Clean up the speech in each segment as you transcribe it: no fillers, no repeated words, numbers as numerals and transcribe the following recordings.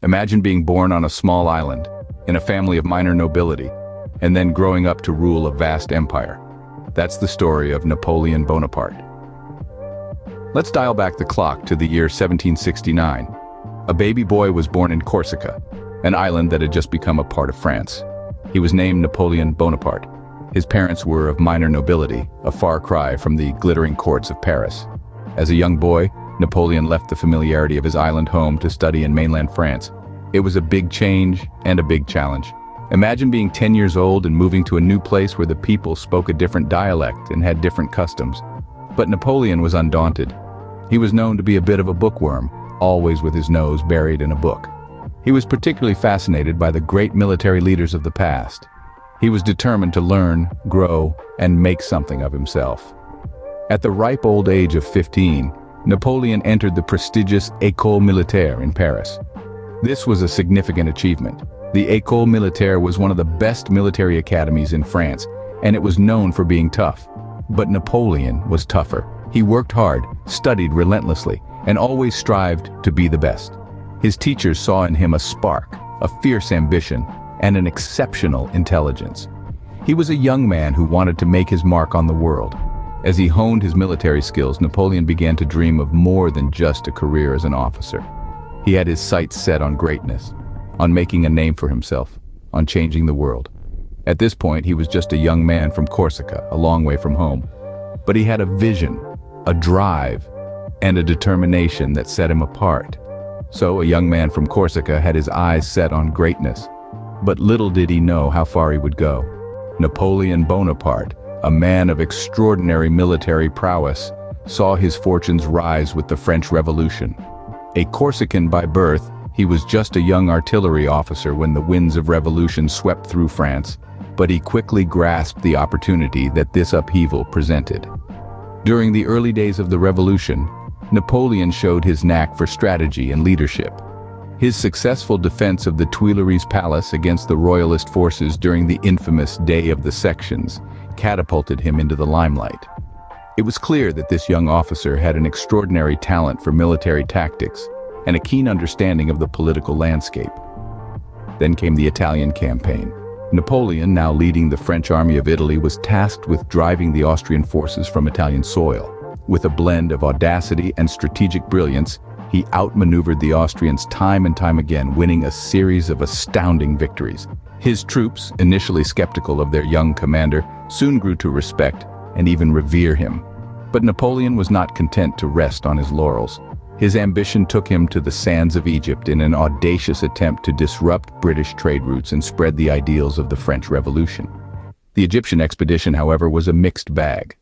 Imagine being born on a small island, in a family of minor nobility, and then growing up to rule a vast empire. That's the story of Napoleon Bonaparte. Let's dial back the clock to the year 1769. A baby boy was born in Corsica, an island that had just become a part of France. He was named Napoleon Bonaparte. His parents were of minor nobility, a far cry from the glittering courts of Paris. As a young boy, Napoleon left the familiarity of his island home to study in mainland France. It was a big change and a big challenge. Imagine being 10 years old and moving to a new place where the people spoke a different dialect and had different customs. But Napoleon was undaunted. He was known to be a bit of a bookworm, always with his nose buried in a book. He was particularly fascinated by the great military leaders of the past. He was determined to learn, grow, and make something of himself. At the ripe old age of 15, Napoleon entered the prestigious École Militaire in Paris. This was a significant achievement. The École Militaire was one of the best military academies in France, and it was known for being tough. But Napoleon was tougher. He worked hard, studied relentlessly, and always strived to be the best. His teachers saw in him a spark, a fierce ambition, and an exceptional intelligence. He was a young man who wanted to make his mark on the world. As he honed his military skills, Napoleon began to dream of more than just a career as an officer. He had his sights set on greatness, on making a name for himself, on changing the world. At this point, he was just a young man from Corsica, a long way from home. But he had a vision, a drive, and a determination that set him apart. So a young man from Corsica had his eyes set on greatness. But little did he know how far he would go. Napoleon Bonaparte, a man of extraordinary military prowess, saw his fortunes rise with the French Revolution. A Corsican by birth, he was just a young artillery officer when the winds of revolution swept through France, but he quickly grasped the opportunity that this upheaval presented. During the early days of the revolution, Napoleon showed his knack for strategy and leadership. His successful defense of the Tuileries Palace against the royalist forces during the infamous Day of the Sections catapulted him into the limelight. It was clear that this young officer had an extraordinary talent for military tactics and a keen understanding of the political landscape. Then came the Italian campaign. Napoleon, now leading the French army of Italy, was tasked with driving the Austrian forces from Italian soil. With a blend of audacity and strategic brilliance, he outmaneuvered the Austrians time and time again, winning a series of astounding victories. His troops, initially skeptical of their young commander, soon grew to respect and even revere him. But Napoleon was not content to rest on his laurels. His ambition took him to the sands of Egypt in an audacious attempt to disrupt British trade routes and spread the ideals of the French Revolution. The Egyptian expedition, however, was a mixed bag.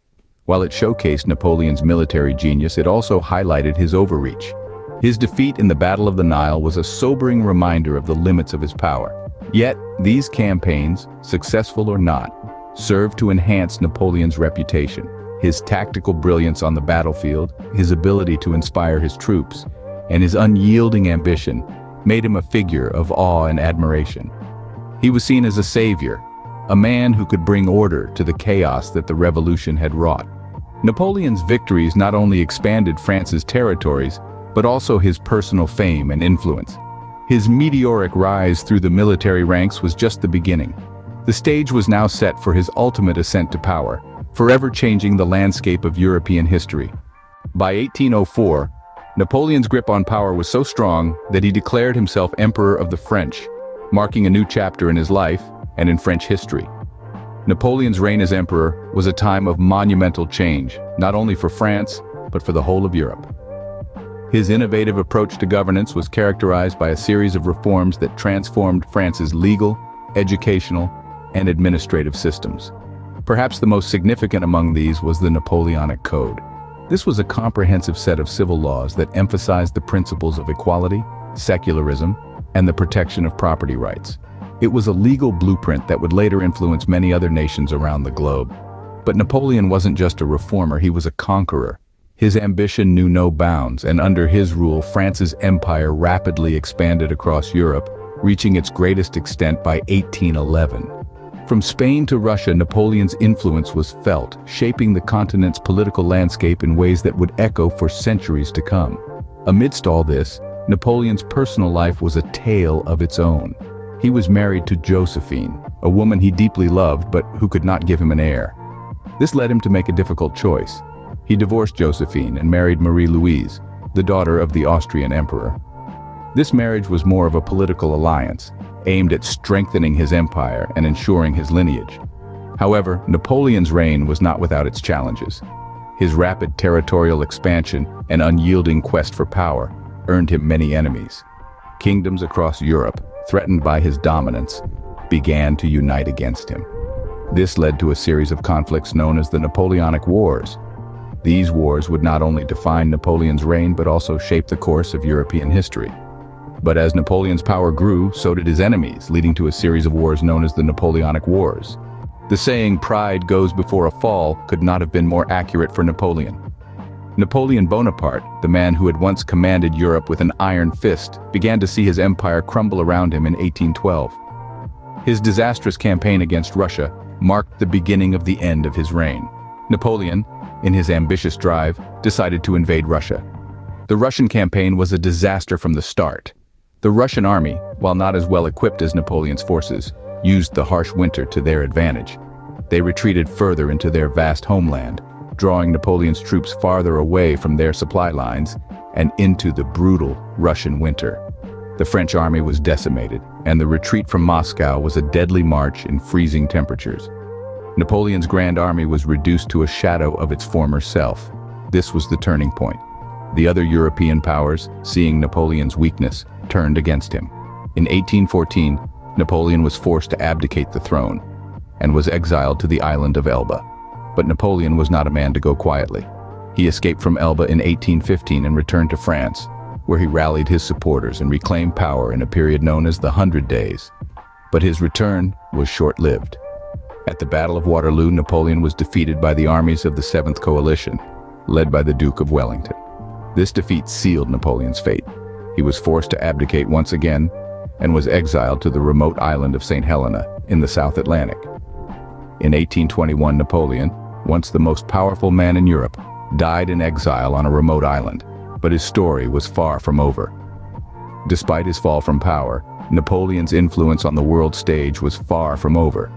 While it showcased Napoleon's military genius, it also highlighted his overreach. His defeat in the Battle of the Nile was a sobering reminder of the limits of his power. Yet, these campaigns, successful or not, served to enhance Napoleon's reputation. His tactical brilliance on the battlefield, his ability to inspire his troops, and his unyielding ambition made him a figure of awe and admiration. He was seen as a savior, a man who could bring order to the chaos that the revolution had wrought. Napoleon's victories not only expanded France's territories, but also his personal fame and influence. His meteoric rise through the military ranks was just the beginning. The stage was now set for his ultimate ascent to power, forever changing the landscape of European history. By 1804, Napoleon's grip on power was so strong that he declared himself Emperor of the French, marking a new chapter in his life and in French history. Napoleon's reign as emperor was a time of monumental change, not only for France, but for the whole of Europe. His innovative approach to governance was characterized by a series of reforms that transformed France's legal, educational, and administrative systems. Perhaps the most significant among these was the Napoleonic Code. This was a comprehensive set of civil laws that emphasized the principles of equality, secularism, and the protection of property rights. It was a legal blueprint that would later influence many other nations around the globe. But Napoleon wasn't just a reformer, he was a conqueror. His ambition knew no bounds, and under his rule, France's empire rapidly expanded across Europe, reaching its greatest extent by 1811. From Spain to Russia, Napoleon's influence was felt, shaping the continent's political landscape in ways that would echo for centuries to come. Amidst all this, Napoleon's personal life was a tale of its own. He was married to Josephine, a woman he deeply loved but who could not give him an heir. This led him to make a difficult choice. He divorced Josephine and married Marie-Louise, the daughter of the Austrian emperor. This marriage was more of a political alliance, aimed at strengthening his empire and ensuring his lineage. However, Napoleon's reign was not without its challenges. His rapid territorial expansion and unyielding quest for power earned him many enemies. Kingdoms across Europe, threatened by his dominance, began to unite against him. This led to a series of conflicts known as the Napoleonic Wars. These wars would not only define Napoleon's reign but also shape the course of European history. But as Napoleon's power grew, so did his enemies, leading to a series of wars known as the Napoleonic Wars. The saying, "Pride goes before a fall," could not have been more accurate for Napoleon. Napoleon Bonaparte, the man who had once commanded Europe with an iron fist, began to see his empire crumble around him in 1812. His disastrous campaign against Russia marked the beginning of the end of his reign. Napoleon, in his ambitious drive, decided to invade Russia. The Russian campaign was a disaster from the start. The Russian army, while not as well equipped as Napoleon's forces, used the harsh winter to their advantage. They retreated further into their vast homeland, drawing Napoleon's troops farther away from their supply lines and into the brutal Russian winter. The French army was decimated, and the retreat from Moscow was a deadly march in freezing temperatures. Napoleon's grand army was reduced to a shadow of its former self. This was the turning point. The other European powers, seeing Napoleon's weakness, turned against him. In 1814, Napoleon was forced to abdicate the throne and was exiled to the island of Elba. But Napoleon was not a man to go quietly. He escaped from Elba in 1815 and returned to France, where he rallied his supporters and reclaimed power in a period known as the 100 Days. But his return was short-lived. At the Battle of Waterloo, Napoleon was defeated by the armies of the Seventh Coalition, led by the Duke of Wellington. This defeat sealed Napoleon's fate. He was forced to abdicate once again and was exiled to the remote island of St. Helena in the South Atlantic. In 1821, Napoleon, once the most powerful man in Europe, died in exile on a remote island, but his story was far from over. Despite his fall from power, Napoleon's influence on the world stage was far from over.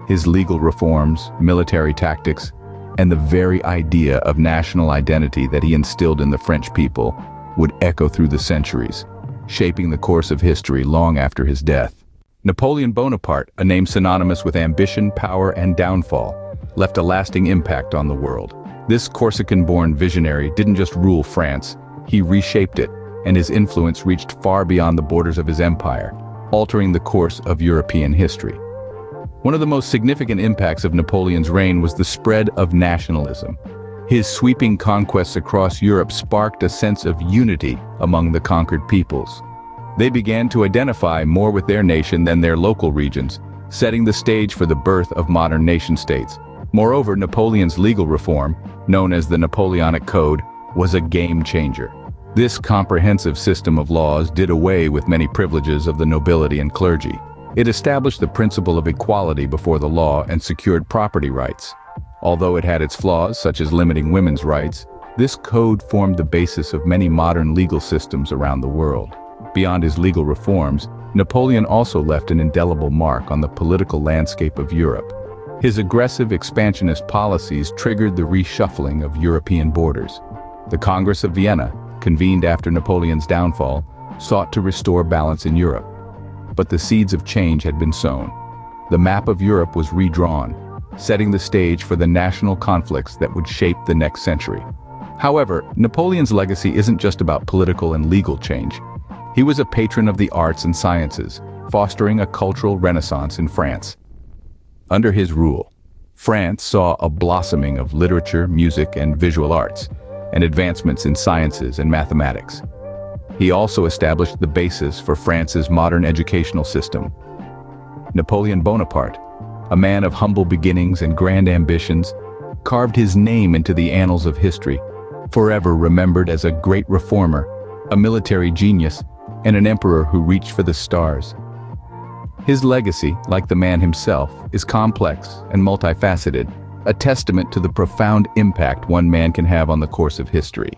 His legal reforms, military tactics, and the very idea of national identity that he instilled in the French people would echo through the centuries, shaping the course of history long after his death. Napoleon Bonaparte, a name synonymous with ambition, power, and downfall, left a lasting impact on the world. This Corsican-born visionary didn't just rule France, he reshaped it, and his influence reached far beyond the borders of his empire, altering the course of European history. One of the most significant impacts of Napoleon's reign was the spread of nationalism. His sweeping conquests across Europe sparked a sense of unity among the conquered peoples. They began to identify more with their nation than their local regions, setting the stage for the birth of modern nation-states. Moreover, Napoleon's legal reform, known as the Napoleonic Code, was a game-changer. This comprehensive system of laws did away with many privileges of the nobility and clergy. It established the principle of equality before the law and secured property rights. Although it had its flaws, such as limiting women's rights, this code formed the basis of many modern legal systems around the world. Beyond his legal reforms, Napoleon also left an indelible mark on the political landscape of Europe. His aggressive expansionist policies triggered the reshuffling of European borders. The Congress of Vienna, convened after Napoleon's downfall, sought to restore balance in Europe. But the seeds of change had been sown. The map of Europe was redrawn, setting the stage for the national conflicts that would shape the next century. However, Napoleon's legacy isn't just about political and legal change. He was a patron of the arts and sciences, fostering a cultural renaissance in France. Under his rule, France saw a blossoming of literature, music, and visual arts, and advancements in sciences and mathematics. He also established the basis for France's modern educational system. Napoleon Bonaparte, a man of humble beginnings and grand ambitions, carved his name into the annals of history, forever remembered as a great reformer, a military genius, and an emperor who reached for the stars. His legacy, like the man himself, is complex and multifaceted, a testament to the profound impact one man can have on the course of history.